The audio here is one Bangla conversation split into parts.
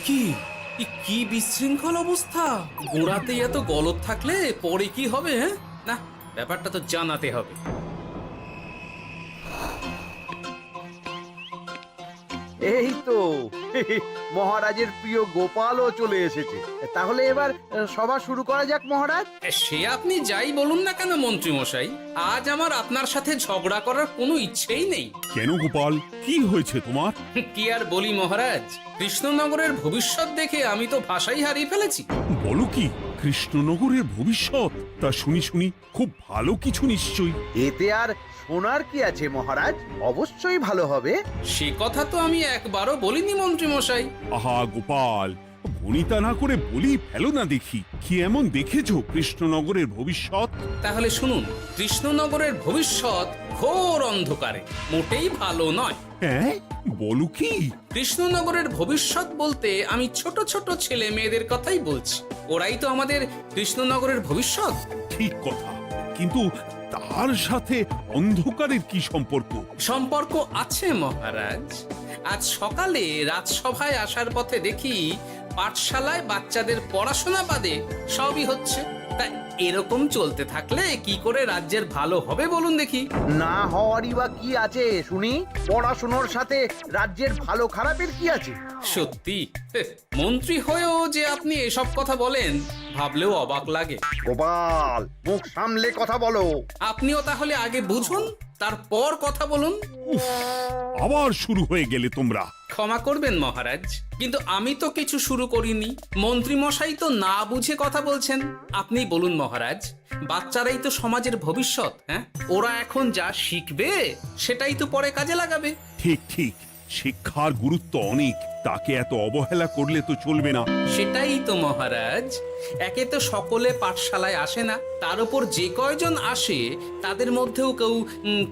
কি কি বিশৃঙ্খল অবস্থা! গোড়াতেই এত গলদ থাকলে পরে কি হবে? হ্যাঁ, না, ব্যাপারটা তো জানাতে হবে। এই তো মহারাজের প্রিয় গোপালও চলে এসেছে। তাহলে এবার সভা শুরু করা যাক মহারাজ। সে আপনি যাই বলুন না কেন মন্ত্রী মশাই, আজ আমার আপনার সাথে ঝগড়া করার কোনো ইচ্ছেই নেই। কেন গোপাল, কি হয়েছে তোমার? কি আর বলি মহারাজ, কৃষ্ণনগরের ভবিষ্যৎ দেখে আমি তো ভাষাই হারিয়ে ফেলেছি। বলো কি, কৃষ্ণনগরের ভবিষ্যৎ? তা শুনি শুনি, খুব ভালো কিছু নিশ্চয়ই। এতে আর শোনার কি আছে মহারাজ, অবশ্যই ভালো হবে। সে কথা তো আমি একবারও বলিনি মন্ত্রী মশাই। আহা গোপাল, ভনিতা না করে বলি ফেলো না দেখি, কি এমন দেখেছো কৃষ্ণনগরের ভবিষ্যৎ? তাহলে শুনুন, কৃষ্ণনগরের ভবিষ্যৎ ঘোর অন্ধকারে, মোটেই ভালো নয়। হ্যাঁ, বলো কি? কৃষ্ণনগরের ভবিষ্যৎ বলতে আমি ছোট ছোট ছেলে মেয়েদের কথাই বলছি। ওরাই তো আমাদের কৃষ্ণনগরের ভবিষ্যৎ। ঠিক কথা, কিন্তু তার সাথে অন্ধকারের কি সম্পর্ক? সম্পর্ক আছে মহারাজ। আজ সকালে রাজসভায় আসার পথে দেখি পাঠশালায় বাচ্চাদের পড়াশোনা বাদে সবই হচ্ছে। তা এরকম চলতে থাকলে কি করে রাজ্যের ভালো হবে বলুন দেখি? না হওয়ারই বা কি আছে শুনি? পড়াশোনার সাথে রাজ্যের ভালো খারাপের কি আছে? সত্যি, মন্ত্রী হয়েও যে আপনি এসব কথা বলেন ভাবলেও অবাক লাগে। গোপাল, মুখ সামলে কথা বলো। আপনিও তাহলে আগে বুঝুন, তারপর কথা বলুন। উফ, আবার শুরু হয়ে গেলে তোমরা। ক্ষমা করবেন মহারাজ, কিন্তু আমি তো কিছু শুরু করিনি। মন্ত্রী মশাই তো না বুঝে কথা বলছেন। আপনি বলুন মহারাজ, বাচ্চারাই তো সমাজের ভবিষ্যৎ। হ্যাঁ, ওরা এখন যা শিখবে সেটাই তো পরে কাজে লাগাবে। ঠিক ঠিক, শিক্ষার গুরুত্ব অনেক, তাকে এত অবহেলা করলে তো চলবে না। সেটাই তো মহারাজ, একে তো সকলে পাঠশালায় আসে না, তার উপর যে কয়জন আসে তাদের মধ্যেও কেউ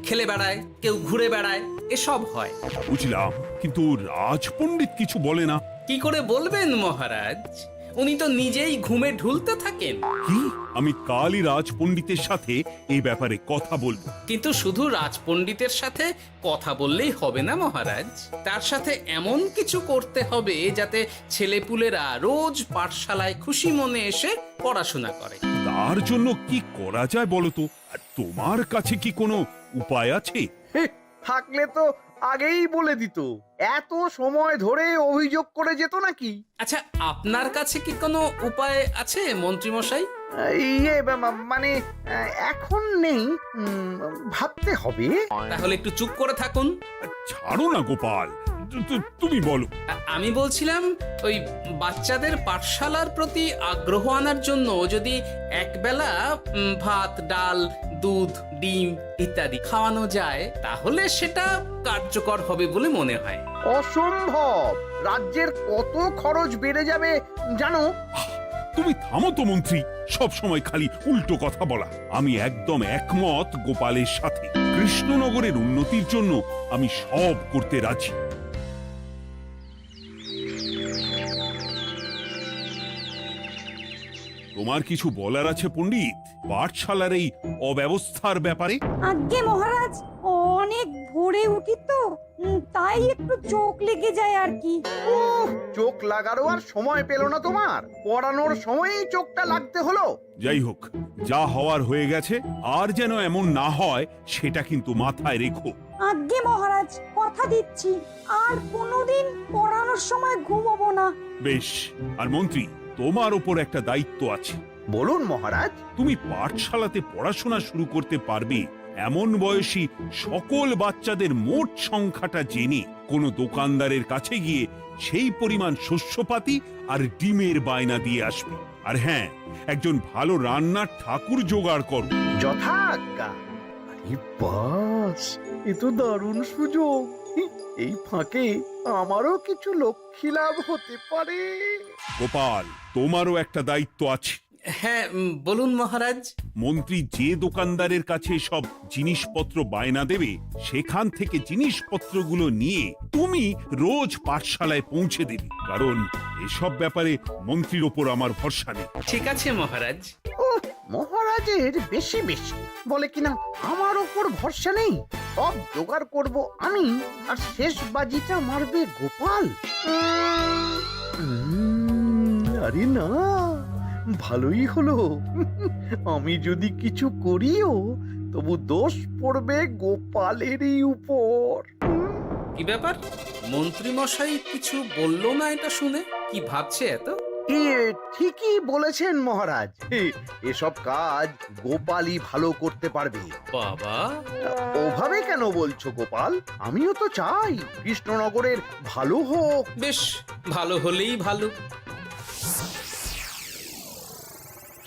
খেলে বেড়ায়, কেউ ঘুরে বেড়ায়, এসব হয়। বুঝলাম, কিন্তু রাজপণ্ডিত কিছু বলে না। কি করে বলবেন মহারাজ? উনি তো নিজেই ঘুমে ঢুলতে থাকেন। কি? আমি কালই রাজপণ্ডিতের সাথে এই ব্যাপারে কথা বলবো। কিন্তু শুধু রাজপণ্ডিতের সাথে কথা বললেই হবে না মহারাজ, তার সাথে এমন কিছু করতে হবে যাতে ছেলেপুলেরা রোজ পাঠশালায় খুশি মনে এসে পড়াশোনা করে। তার জন্য কি করা যায় বলো তো? আর তোমার কাছে কি কোনো উপায় আছে? থাকলে তো আগেই বলে দিত, এত সময় ধরে অভিযোগ করে যেত নাকি? আচ্ছা, আপনার কাছে কি কোনো উপায় আছে মন্ত্রী মশাই? মানে এখন নেই, ভাবতে হবে। তাহলে একটু চুপ করে থাকুন। ছাড়ো না গোপাল, তুমি বলো। আমি বলছিলাম, ওই বাচ্চাদের পাঠশালার প্রতি আগ্রহ আনার জন্য যদি একবেলা ভাত, ডাল, দুধ, ডিম ইত্যাদি খাওয়ানো যায় তাহলে সেটা কার্যকর হবে বলে মনে হয়। অসম্ভব, রাজ্যের কত খরচ বেড়ে যাবে জানো? তুমি থামো তো মন্ত্রী, সব সময় খালি উল্টো কথা বলা। আমি একদম একমত গোপালের সাথে। কৃষ্ণনগরের উন্নতির জন্য আমি সব করতে রাজি। তোমার কিছু বলার আছে পণ্ডিত, পাঠশালার এই অব্যবস্থার ব্যাপারে? আজ্ঞে মহারাজ, অনেক ভোরে উঠি তো, তাই একটু চোখ লেগে যায় আর কি। উফ, চোখ লাগারও আর সময় পেল না তোমার? পড়ানোর সময়ই চোখটা লাগতে হলো। যাই হোক, যা হওয়ার হয়ে গেছে, আর যেন এমন না হয় সেটা কিন্তু মাথায় রেখো। আজ্ঞে মহারাজ, কথা দিচ্ছি আর কোনোদিন পড়ানোর সময় ঘুমোবো না। বেশ, আর মন্ত্রী, তোমার ওপর একটা দায়িত্ব আছে। বলুন মহারাজ। তুমি পাঠশালাতে পড়াশোনা শুরু করতে পারবে এমন বয়সী সকল বাচ্চাদের মোট সংখ্যাটা জেনে কোনো দোকানদারের কাছে গিয়ে সেই পরিমাণ শস্যপাতি আর ডিমের বায়না দিয়ে আসবে। আর হ্যাঁ, একজন ভালো রান্নার ঠাকুর জোগাড় করো। যথাজ্ঞা। আরে বাস, এ তো দারুণ সুযোগ। এই ফাঁকে আমারও কিছু লক্ষ্মী লাভ হতে পারে। গোপাল, তোমারও একটা দায়িত্ব আছে। হ্যাঁ, বলুন মহারাজ। মন্ত্রী যে দোকানদারের কাছে সব জিনিসপত্র বায়না দেবে, সেখান থেকে জিনিসপত্রগুলো নিয়ে তুমি রোজ পাঠশালায় পৌঁছে দেবে, কারণ এসব ব্যাপারে মন্ত্রীর ওপর আমার ভরসা নেই। ঠিক আছে মহারাজ। মহারাজের বেশি বেশি বলে কিনা আমার ওপর ভরসা নেই। সব জোগাড় করব আমি, আর শেষ বাজিটা মারবে গোপাল। আরে না, ভালোই হলো। আমি যদি কিছু করিও তবু দোষ পড়বে গোপালেরই উপর। কি ব্যাপার, মন্ত্রী মশাই কিছু বললো না এটা শুনে? কি ভাবছে এত? ঠিকই বলেছেন মহারাজ, এসব কাজ গোপালই ভালো করতে পারবে। বাবা, ওভাবে কেন বলছো গোপাল? আমিও তো চাই কৃষ্ণনগরের ভালো হোক। বেশ, ভালো হলেই ভালো।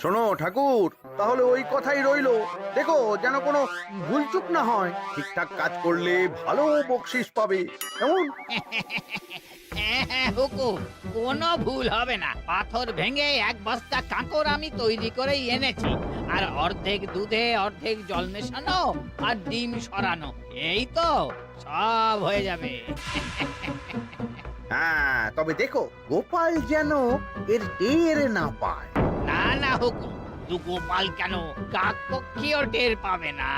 শোনো ঠাকুর, তাহলে ওই কথাই রইলো। দেখো যেন কোনো ভুলচুক না হয়। ঠিকঠাক কাজ করলে ভালো বকশিস পাবে, কেমন? হ্যাঁ হুকুম, কোনো ভুল হবে না। পাথর ভেঙে এক বস্তা কাঁকর আমি তৈরি করেই এনেছি, আর অর্ধেক দুধে অর্ধেক জল মেশানো আর ডিম সরানো, এই তো সব হয়ে যাবে। হ্যাঁ, তবে দেখো গোপাল যেন এর টের না পায়। না না হুকুম, দু গোপাল কেন, কাক পক্ষীও টের পাবে না।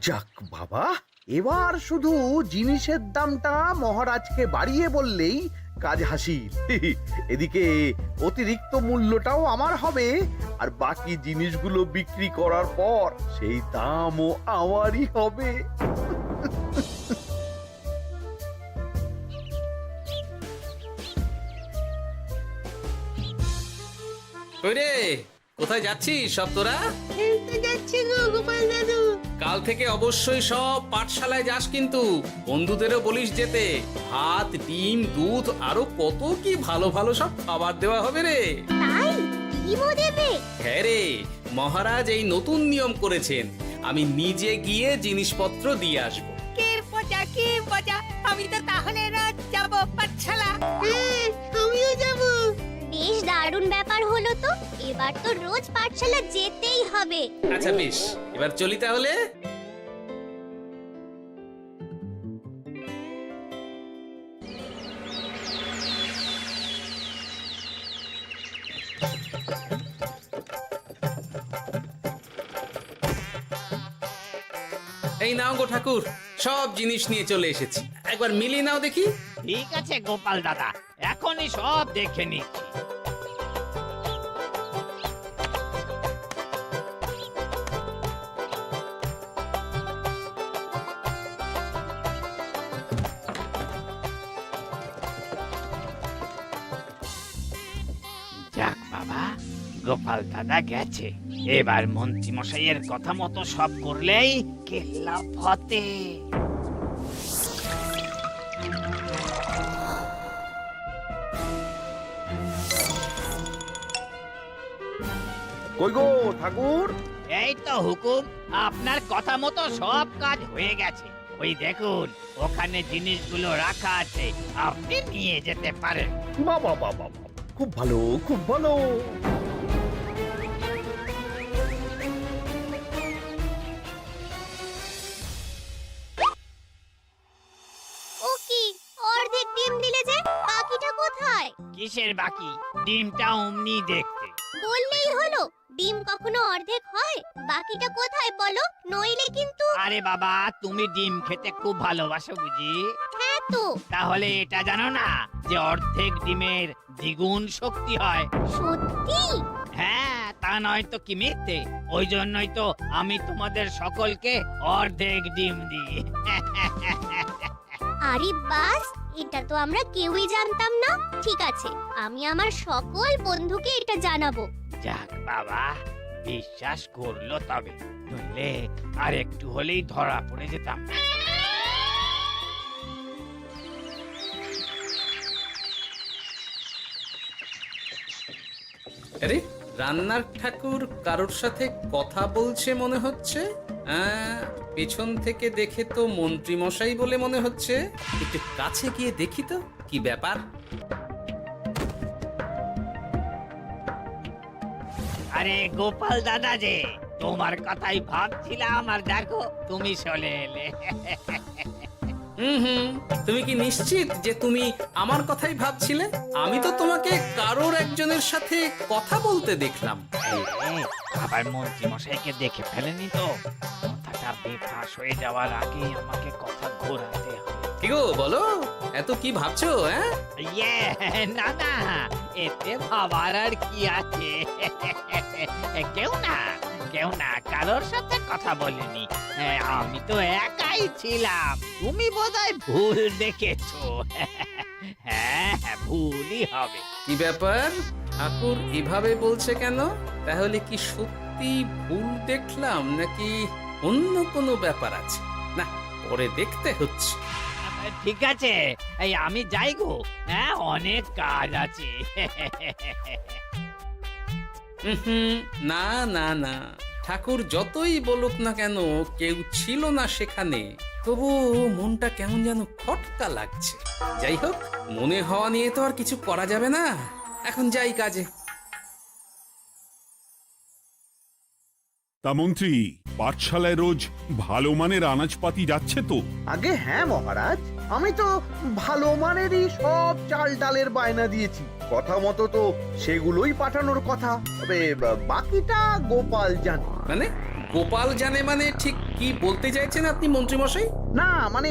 যাক বাবা, এবার শুধু জিনিসের দামটা মহারাজকে বাড়িয়ে বললেই কাজ হাসিল। এদিকে অতিরিক্ত মূল্যটাও আমার হবে, আর বাকি জিনিসগুলো বিক্রি করার পর সেই দামও আমারই হবে। কই রে, কোথায় যাচ্ছিস সব তোরা? কাল থেকে অবশ্যই সব পাঠশালায় যাস, কিন্তু বন্ধুদেরও বলিস যেতে। ভাত, ডিম, দুধ আরো কত কি ভালো ভালো সব খাবার দেওয়া হবে রে। তাই ডিমও দেবে? হ্যাঁ রে, মহারাজ এই নতুন নিয়ম করেছেন। আমি নিজে গিয়ে জিনিসপত্র দিয়ে আসবো। কে মজা, আমি তো তাহলে রাত যাব পাঠশালা। বেশ দারুণ ব্যাপার হলো তো। এবার তো রোজ পাঠশালা যেতেই হবে। আচ্ছা বেশ, এবার চলি তাহলে। এই নাও গো ঠাকুর, সব জিনিস নিয়ে চলে এসেছি। একবার মিলিয়ে নাও দেখি। ঠিক আছে গোপাল দাদা, এখনই সব দেখে নিচ্ছি। যাক বাবা, গোপাল দাদা গেছে। এবার মন্ত্রী মশাইয়ের কথা মতো সব করলেই কেল্লা ফতে। কই গো ঠাকুর? এই তো হুকুম, আপনার কথা মতো সব কাজ হয়ে গেছে। ওই দেখুন, ওখানে জিনিসগুলো রাখা আছে, আপনি নিয়ে যেতে পারেন। বাবা বাবা, খুব ভালো, খুব ভালো। ও কি, অর্ধেক ডিম দিলে যে? বাকিটা কোথায়? কিসের বাকি? ডিমটা অমনি দেখতে। বললেই হলো। ডিম কখনো অর্ধেক হয়? বাকিটা কোথায় বলো, নইলে কিন্তু। আরে বাবা, তুমি ডিম খেতে খুব ভালোবাসো বুঝি? হ্যাঁ তো। তাহলে এটা জানো না যে অর্ধেক ডিমের দ্বিগুণ শক্তি হয়? সত্যি? হ্যাঁ, তা নয় তো কি মিথ্যে? ওই জন্যই তো আমি তোমাদের সকলকে অর্ধেক ডিম দিই। আরে বাস, এটা তো আমরা কেউই জানতাম না। ঠিক আছে, আমি আমার সকল বন্ধুকে এটা জানাবো। যাক বাবা, বিশ্বাস করলো তবে, নইলে আর একটু হলেই ধরা পড়ে যেতাম। আরে, রান্নার ঠাকুর কারোর সাথে কথা বলছে মনে হচ্ছে। পেছন থেকে দেখে তো মন্ত্রী মশাই বলে মনে হচ্ছে। একটু কাছে গিয়ে দেখি তো কি ব্যাপার। আরে গোপাল দাদা যে, তোমার কথাই ভাবছিলাম, আর দেখো তুমি চলে এলে। হুম, তুমি কি নিশ্চিত যে তুমি আমার কথাই ভাবছিলে? আমি তো তোমাকে কারোর একজনের সাথে কথা বলতে দেখলাম। আবার মন্ত্রী মশাইকে দেখে ফেলেনি তো? কথাটা এ ফাঁস হয়ে যাওয়ার আগেই আমাকে কথা ঘোরাতে হবে। কি গো বলো, এত কি ভাবছো? হ্যাঁ, ইয়ে, না না, এতে ভাবার আর কি আছে? কেউ না কারোর সাথে কথা বলিনি। আমি তো একাই ছিলাম। তুমি বোধহয় ভুল দেখেছো। হ্যাঁ, ভুলই হবে। কি ব্যাপার, ঠাকুর এভাবে বলছে কেন? তাহলে কি সত্যি ভুল দেখলাম নাকি অন্য কোনো ব্যাপার আছে? না, পরে দেখতে হচ্ছে। ঠিক আছে, এই আমি যাই গো। হ্যাঁ, অনেক কাজ আছে। হুম, না না না, ঠাকুর যতই বলুক না কেন কেউ ছিল না সেখানে, তবু মনটা কেমন যেন খটকা লাগছে। যাই হোক, মনে হওয়া নিয়ে তো আর কিছু করা যাবে না। এখন যাই কাজে। তা মন্ত্রী, পাঠশালায় রোজ ভালো মানের আনাজপাতি যাচ্ছে তো? আগে হ্যাঁ মহারাজ, আমি তো ভালো মানেরই সব চাল ডালের বায়না দিয়েছি। কথা মতো তো সেগুলোই পাঠানোর কথা। তবে বাকিটা গোপাল জানে। মানে গোপাল জানে মানে ঠিক কি বলতে চাইছেন আপনি মন্ত্রী মশাই? না মানে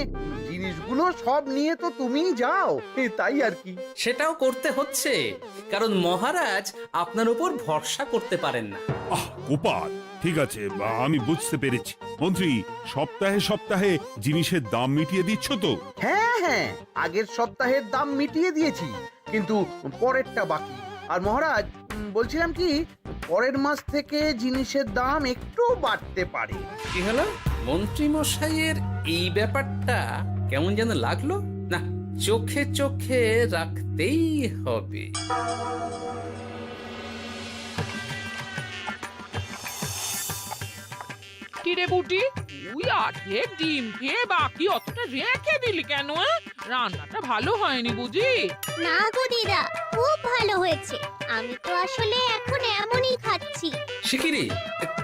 জিনিসগুলো সব নিয়ে তো তুমিই যাও, তাই আর কি। সেটাও করতে হচ্ছে, কারণ মহারাজ আপনার উপর ভরসা করতে পারেন না। গোপাল, ঠিক আছে, আমি বুঝতে পেরেছি। মন্ত্রী, সপ্তাহে সপ্তাহে জিনিসের দাম মিটিয়ে দিচ্ছ তো? হ্যাঁ হ্যাঁ, আগের সপ্তাহের দাম মিটিয়ে দিয়েছি, কিন্তু পরেরটা বাকি। আর মহারাজ, বলছিলাম কি, পরের মাস থেকে জিনিসের দাম একটু বাড়তে পারে। কি হলো? মন্ত্রী মশাইয়ের এই ব্যাপারটা কেমন যেন লাগলো না, চোখে চোখে রাখতেই হবে। কিরে বুটি, তুই অর্ধেক ডিম খেয়ে বাকি অতটা রেখে দিলি কেন? রান্নাটা ভালো হয়নি বুঝি? না গো দিদা, খুব ভালো হয়েছে। আমি তো আসলে এখন এমনই খাচ্ছি। শিখিরি,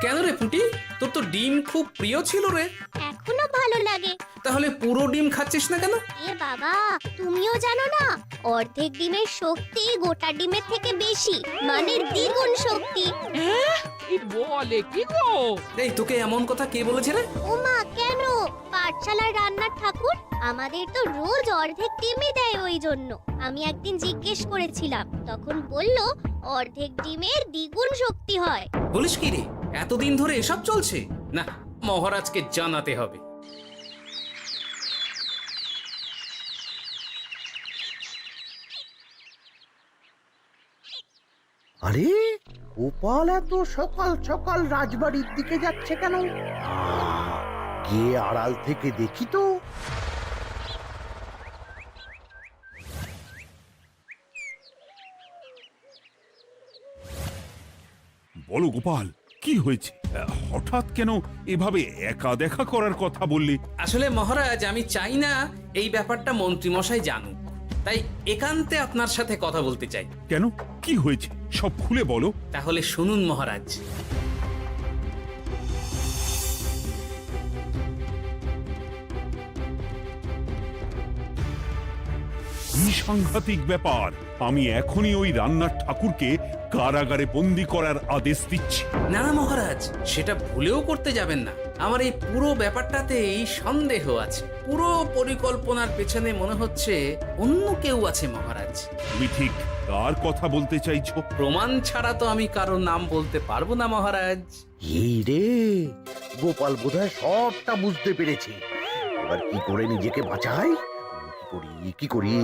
কেন রে পুটি? তোর তো ডিম খুব প্রিয় ছিল রে। এখনো ভালো লাগে। তাহলে পুরো ডিম খাচ্ছিস না কেন? এ বাবা, তুমিও জানো না, অর্ধেক ডিমের শক্তি গোটা ডিমের থেকে বেশি, মানে দ্বিগুণ শক্তি। এই বলে কি গো? এই, তোকে এমন কথা কে বলেছে রে? ওমা, কেন? পাঠশালার রান্নার ঠাকুর আমাদের তো রোজ অর্ধেক ডিমই দেয়। ওই জন্য আমি একদিন জিজ্ঞেস করেছিলাম, তখন বলল অর্ধেক ডিমের দ্বিগুণ শক্তি হয়। বলিস কি রে, এতদিন ধরে এসব চলছে? না, মহারাজকে জানাতে হবে। আরে, গোপাল এত সকাল সকাল রাজবাড়ির দিকে যাচ্ছে কেন? গিয়ে আড়াল থেকে দেখি তো। বলো গোপাল, কি হয়েছে? হঠাৎ কেন এভাবে একা দেখা করার কথা বললি? আসলে মহারাজ, আমি চাই না এই ব্যাপারটা মন্ত্রী মশাই জানুক, তাই একান্তে আপনার সাথে কথা বলতে চাই। কেন, কি হয়েছে সব খুলে বলো। তাহলে শুনুন মহারাজ। কি সাংঘাতিক ব্যাপার! আমি এখনই ওই রান্নার ঠাকুরকে কারাগারে বন্দি করার আদেশ দিচ্ছি। না মহারাজ, সেটা ভুলেও করতে যাবেন না। আমার এই পুরো ব্যাপারটাতেই সন্দেহ আছে। পুরো পরিকল্পনার পেছনে মনে হচ্ছে অন্য কেউ আছে মহারাজ। তুমি ঠিক কার কথা বলতে চাইছো? প্রমাণ ছাড়া তো আমি কারো নাম বলতে পারবো না মহারাজ। এই রে, গোপাল বোধহয় সবটা বুঝতে পেরেছে। এবার কি করে নিজেকে বাঁচাই? কি করি?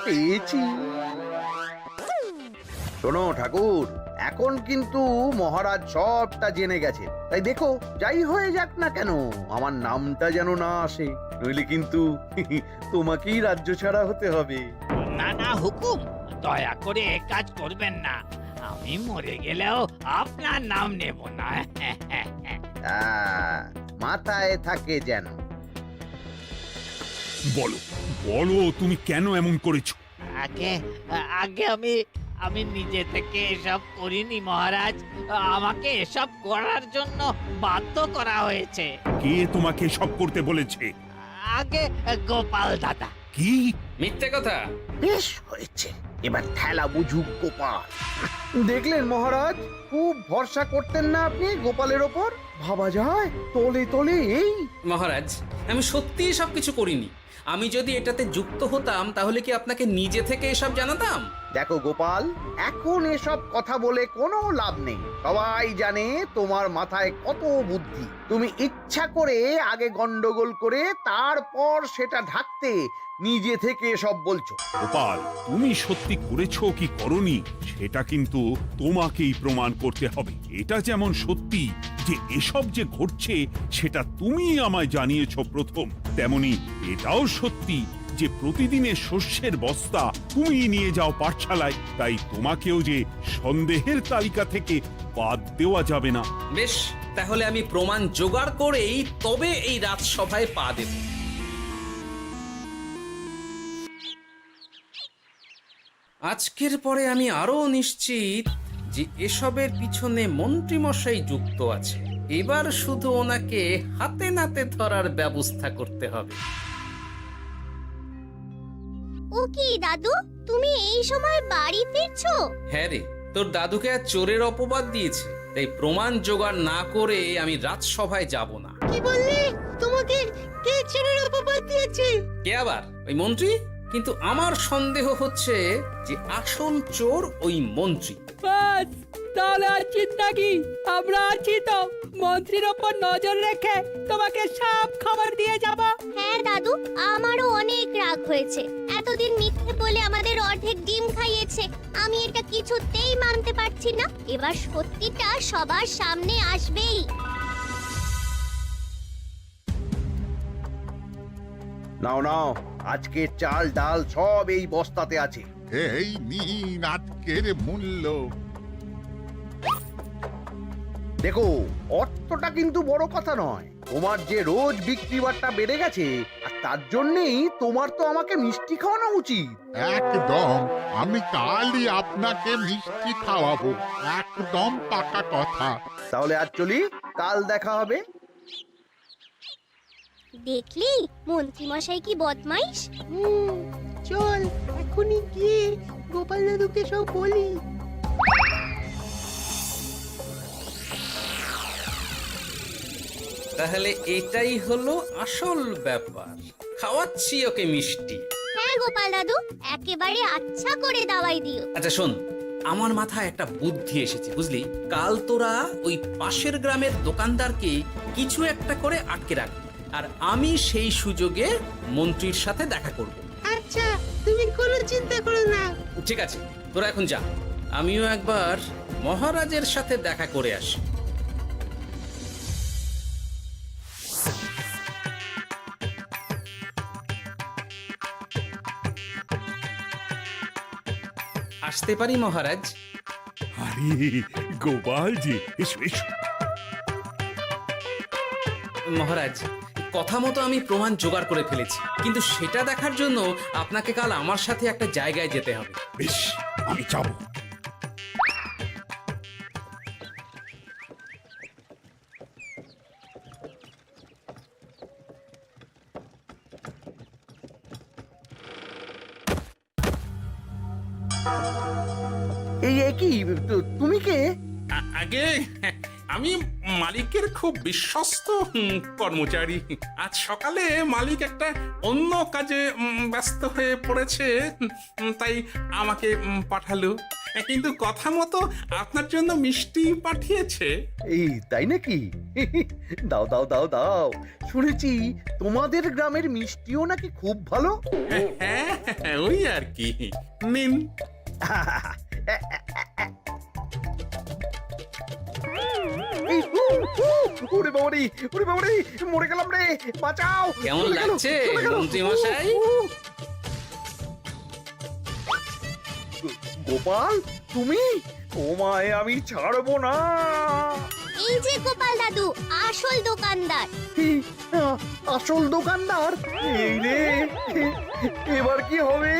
পেয়েছি। শোনো ঠাকুর, এখন কিন্তু মহারাজ সবটা জেনে গেছে। তাই দেখো, যাই হয়ে যাক না কেন, আমার নামটা যেন না আসে, নইলে কিন্তু তোমাকেই রাজ্য ছাড়া হতে হবে। না না হুকুম, দয়া করে এ কাজ করবেন না। আমি মরে গেলেও আপনার নাম নেব না। মাথায় থাকে যেন। বলো বলো, তুমি কেন এমন করেছো? আগে আগে আমি নিজে থেকে এসব করিনি মহারাজ। আমাকে এসব করার জন্য বাধ্য করা হয়েছে। কে তোমাকে সব করতে বলেছে? আগে গোপাল দাদা। কি মিথ্যে কথা। বেশ হয়েছে, এবার ঠেলা বুঝুক গোপাল। দেখলেন মহারাজ, খুব ভরসা করতেন না আপনি গোপালের ওপর? ভাবা যায় তলে তলে এই। মহারাজ, আমি সত্যিই সব কিছু করিনি। আমি যদি এটাতে যুক্ত হতাম তাহলে কি আপনাকে নিজে থেকে এসব জানাতাম? দেখো গোপাল, এখন এসব কথা বলে কোনো লাভ নেই। সবাই জানে তোমার মাথায় কত বুদ্ধি। তুমি ইচ্ছা করে আগে গন্ডগোল করে তারপর সেটা ঢাকতে নিজে থেকে সব বলছো। গোপাল, তুমি সত্যি করেছো কি করনি সেটা কিন্তু তোমাকেই প্রমাণ করতে হবে। এটা যেমন সত্যি যে এসব যে ঘটছে সেটা তুমি আমায় জানিয়েছো প্রথম, তেমনি এটাও সত্যি যে প্রতিদিনের শস্যের বস্তা তুমি নিয়ে যাও পাঠশালায়, তাই তোমাকেও যে সন্দেহের তালিকা থেকে বাদ দেওয়া যাবে না। বেশ, তাহলে আমি প্রমাণ জোগাড় করেই তবে এই রাজসভায় পা দেব। আজকের পরে আমি আরো নিশ্চিত যে এসবের পিছনে মন্ত্রীমশাই যুক্ত আছে। এবার শুধু ওনাকে হাতে নাতে ধরার ব্যবস্থা করতে হবে। ও কি দাদু, তুমি এই সময় বাড়ি ফিরছো? হ্যাঁ রে, তোর দাদুকে আর চোরের অপবাদ দিয়েছে, তাই প্রমাণ জোগাড় না করে আমি রাজসভায় যাব না। কি বললি? তোমাকে কে চোরের অপবাদ দিয়েছে? কে আবার? ওই মন্ত্রী। কিন্তু আমার সন্দেহ হচ্ছে যে আসল চোর ওই মন্ত্রী। বাস, তাহলে আর চিন্তা কি? আমরা আছি তো, মন্ত্রীর ওপর নজর রেখে তোমাকে সব খবর দিয়ে যাব। হ্যাঁ দাদু, আমারও অনেক রাগ হয়েছে। এতদিন মিথ্যে বলে আমাদের অর্ধেক ডিম খাইয়েছে। আমি এটা কিছুতেই মানতে পারছি না। এবার সত্যিটা সবার সামনে আসবেই। নাও নাও, আজকে চাল ডাল সব এই বস্তাতে আছে। এই নিন আজকের মূল্য। দেখো, অর্থটা কিন্তু বড় কথা নয়। তোমার যে রোজ বিক্রি বাট্টা বেড়ে গেছে, আর তার জন্যই তোমার তো আমাকে মিষ্টি খাওয়ানো উচিত। একদম, আমি কালই আপনাকে মিষ্টি খাওয়াবো, একদম পাকা কথা। তাহলে আজ চলি, কাল দেখা হবে। দেখলি মন্ত্রী মশাই কি বদমাইশ। চল এখনই গিয়ে গোপাল দাদুকে সব বলি। তাহলে এটাই হলো আসল ব্যাপার। খাওয়াচ্ছি ওকে মিষ্টি। হ্যাঁ গোপাল দাদু, একেবারে আচ্ছা করে দাওয়াই দিও। আচ্ছা শোন, আমার মাথায় একটা বুদ্ধি এসেছে বুঝলি। কাল তোরা ওই পাশের গ্রামের দোকানদারকে কিছু একটা করে আটকে রাখবি, আর আমি সেই সুযোগে মন্ত্রীর সাথে দেখা করব। আচ্ছা, তুমি কোনো চিন্তা করো না। ঠিক আছে, তোরা এখন যা, আমিও একবার মহারাজের সাথে দেখা করে আসি। আসতে পারি মহারাজ? আরে গোপাল যে, এসো এসো। মহারাজ, কথা মতো আমি প্রমাণ জোগাড় করে ফেলেছি, কিন্তু সেটা দেখার জন্য আপনাকে কাল আমার সাথে একটা জায়গায় যেতে হবে। বেশ, আমি যাবো। এই কি, তুমি কে? আগে আমি মালিকের খুব বিশ্বস্ত কর্মচারী। আজ সকালে মালিক একটা অন্য কাজে ব্যস্ত হয়ে পড়েছে, তাই আমাকে পাঠালো। কিন্তু কথা মতো আপনার জন্য মিষ্টি পাঠিয়েছে। এই তাই নাকি? দাও দাও দাও দাও, শুনেছি তোমাদের গ্রামের মিষ্টিও নাকি খুব ভালো। হ্যাঁ, ওই আর কি। নিন। এই, ওরে বাবারে, ওরে বাবারে, মরে গেলাম রে, বাঁচাও। কেমন চলে গেল, লাগছে চলে গেল। মন্ত্রী মশাই? গোপাল, তুমি? ও মায়, আমি ছাড়বো না। এই যে গোপাল দাদু, আসল দোকানদার। এই, আসল দোকানদার? এই রে, এবার কি হবে?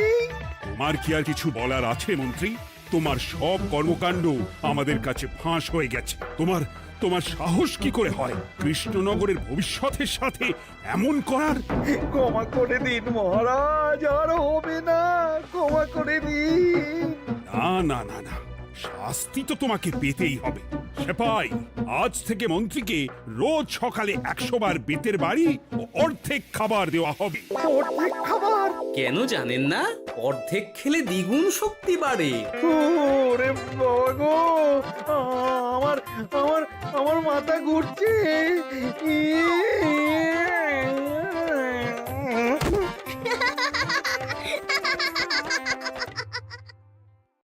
এই, তোমার কি আর কিছু বলার আছে মন্ত্রী? তোমার সব কর্মকাণ্ড আমাদের কাছে ফাঁস হয়ে গেছে। তোমার তোমার সাহস কি করে হয় কৃষ্ণনগরের ভবিষ্যতের সাথে এমন করার? ক্ষমা করে দিন মহারাজ, আর হবে না, ক্ষমা করে দিন। না না না না, শাস্তি তো তোমাকে পেতেই হবে। সেপাই, আজ থেকে মন্ত্রীকে রোজ সকালে 100 বার বেতের বাড়ি ও অর্ধেক খাবার দেওয়া হবে। অর্ধেক খাবার? কেন জানেন না? অর্ধেক খেলে দ্বিগুণ শক্তি বাড়ে। ওরে বাবা গো, আমার আমার আমার মাথা ঘুরছে।